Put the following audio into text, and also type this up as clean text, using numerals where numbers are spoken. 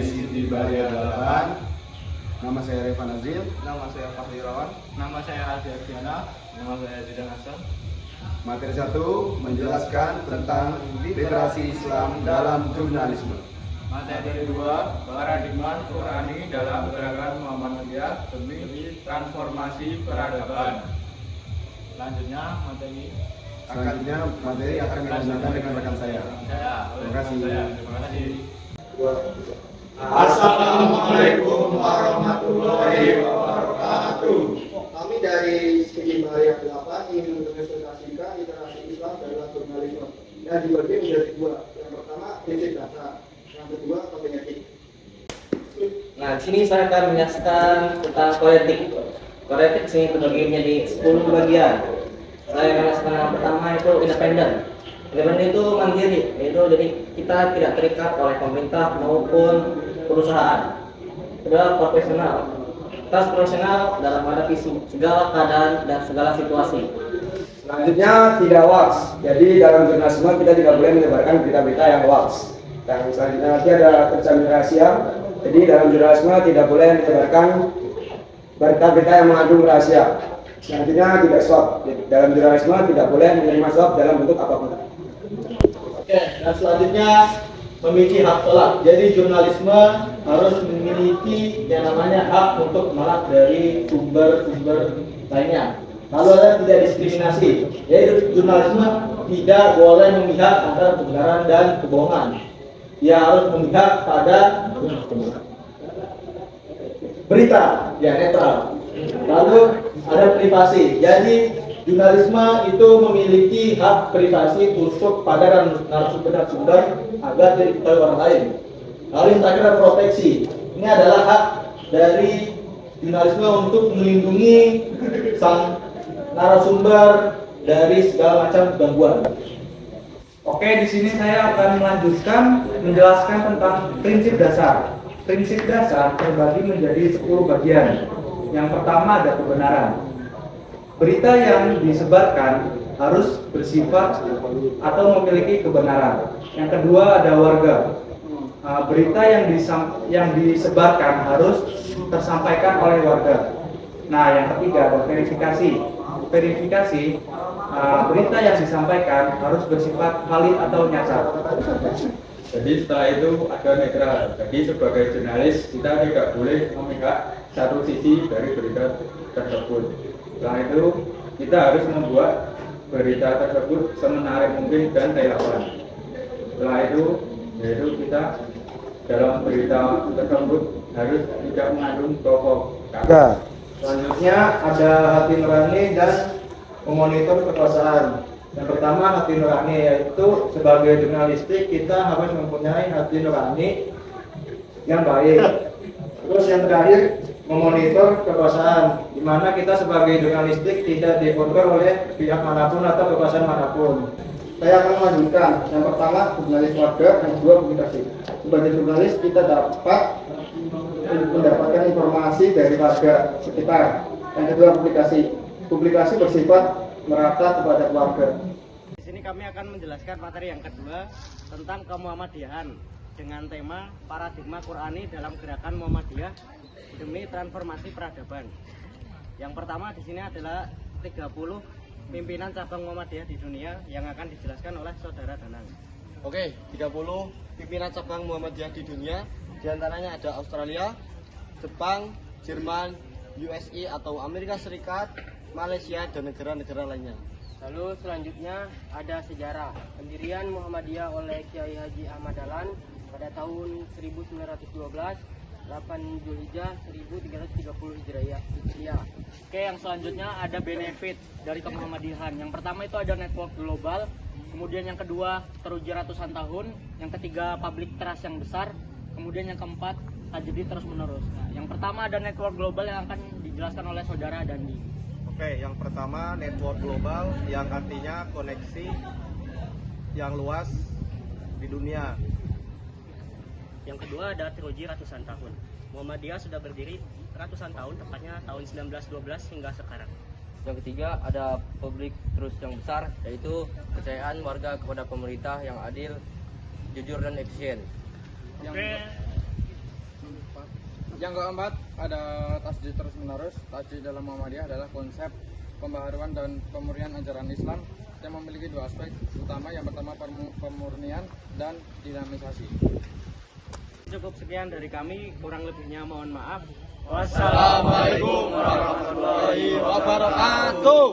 Siti Baria 8. Nama saya Reva Nazil. Nama saya Fahri Irawan. Nama saya Adi Ardiana. Nama saya Zidan Hasan. Materi 1 menjelaskan tentang literasi Islam dalam jurnalisme. Materi 2, paradigma Qurani dalam gerakan Muhammadiyah demi transformasi peradaban. Selanjutnya materi akan dilanjutkan dengan rekan saya. Terima kasih. Assalamualaikum warahmatullahi wabarakatuh. Kami dari Siti Baria 8 ingin menpresentasikan literasi Islam dalam jurnalisme yang dibagi menjadi dua. Yang pertama prinsip dasar, yang kedua topik etik. Nah, di sini saya akan menjelaskan tentang koretik. Koretik sini terbagi menjadi 10 bagian. Saya menjelaskan yang pertama itu independen. Independen itu mandiri, yaitu jadi kita tidak terikat oleh pemerintah maupun perusahaan. Kedua, profesional. Kita harus profesional dalam menghadapi segala keadaan dan segala situasi. Selanjutnya tidak hoax. Jadi dalam jurnalisme kita tidak boleh menyebarkan berita-berita yang hoax. Dan selanjutnya nanti ada terjamin rahasia. Jadi dalam jurnalisme tidak boleh menyebarkan berita-berita yang mengandung rahasia. Selanjutnya tidak suap. Dalam jurnalisme tidak boleh menerima suap dalam bentuk apapun. Oke, dan selanjutnya memiliki hak tolak. Jadi jurnalisme harus memiliki yang namanya hak untuk menolak dari sumber-sumber lainnya. Lalu ada tidak diskriminasi. Yaitu jurnalisme tidak boleh memihak antara kebenaran dan kebohongan. Dia harus memihak pada berita, ya netral. Lalu ada privasi. Jadi jurnalisme itu memiliki hak privasi untuk pada narasumber agar tidak diketahui orang lain. Lalu yang terakhir ada proteksi. Ini adalah hak dari jurnalisme untuk melindungi sang narasumber dari segala macam gangguan. Oke, di sini saya akan melanjutkan menjelaskan tentang prinsip dasar. Prinsip dasar terbagi menjadi 10 bagian. Yang pertama ada kebenaran. Berita yang disebarkan harus bersifat atau memiliki kebenaran. Yang kedua ada warga. Berita yang disebarkan harus tersampaikan oleh warga. Nah, yang ketiga ada verifikasi. Verifikasi berita yang disampaikan harus bersifat valid atau nyata. Jadi setelah itu ada netral. Jadi sebagai jurnalis kita tidak boleh memihak satu sisi dari berita tersebut. Setelah itu kita harus membuat berita tersebut semenarik mungkin dan relevan. Setelah itu yaitu kita dalam berita tersebut harus tidak mengandung provokasi. Selanjutnya ada hati nurani dan memonitor kekuasaan. Yang pertama hati nurani, yaitu sebagai jurnalistik kita harus mempunyai hati nurani yang baik. Terus yang terakhir memonitor kekuasaan, di mana kita sebagai jurnalistik tidak dikontrol oleh pihak manapun atau kekuasaan manapun. Saya akan melanjutkan. Yang pertama jurnalis warga, yang kedua publikasi. Sebagai jurnalis kita dapat mendapatkan informasi dari warga sekitar. Yang kedua publikasi. Publikasi bersifat merata kepada keluarga. Di sini kami akan menjelaskan materi yang kedua tentang kemuhammadiyahan dengan tema paradigma Qurani dalam gerakan Muhammadiyah demi transformasi peradaban. Yang pertama di sini adalah 30 pimpinan cabang Muhammadiyah di dunia yang akan dijelaskan oleh Saudara Danang. Oke, 30 pimpinan cabang Muhammadiyah di dunia. Di antaranya ada Australia, Jepang, Jerman, USA atau Amerika Serikat, Malaysia dan negara-negara lainnya. Lalu selanjutnya ada sejarah pendirian Muhammadiyah oleh Kiai Haji Ahmad Dahlan pada tahun 1912, 8 Zulhijjah 1330 Hijriah. Oke, yang selanjutnya ada benefit dari kemuhammadiyahan. Yang pertama itu ada network global, kemudian yang kedua teruji ratusan tahun, yang ketiga public trust yang besar, kemudian yang keempat tajdi terus menerus. Nah, yang pertama ada network global yang akan dijelaskan oleh Saudara Dandi. Oke, yang pertama network global yang artinya koneksi yang luas di dunia. Yang kedua ada teruji ratusan tahun. Muhammadiyah sudah berdiri ratusan tahun, tepatnya tahun 1912 hingga sekarang. Yang ketiga ada public trust yang besar, yaitu kepercayaan warga kepada pemerintah yang adil, jujur dan efisien. Oke, Yang keempat ada tasdid terus menerus. Tasdid dalam Muhammadiyah adalah konsep pembaharuan dan pemurnian ajaran Islam yang memiliki dua aspek utama. Yang pertama pemurnian dan dinamisasi. Cukup sekian dari kami, kurang lebihnya mohon maaf. Wassalamualaikum warahmatullahi wabarakatuh.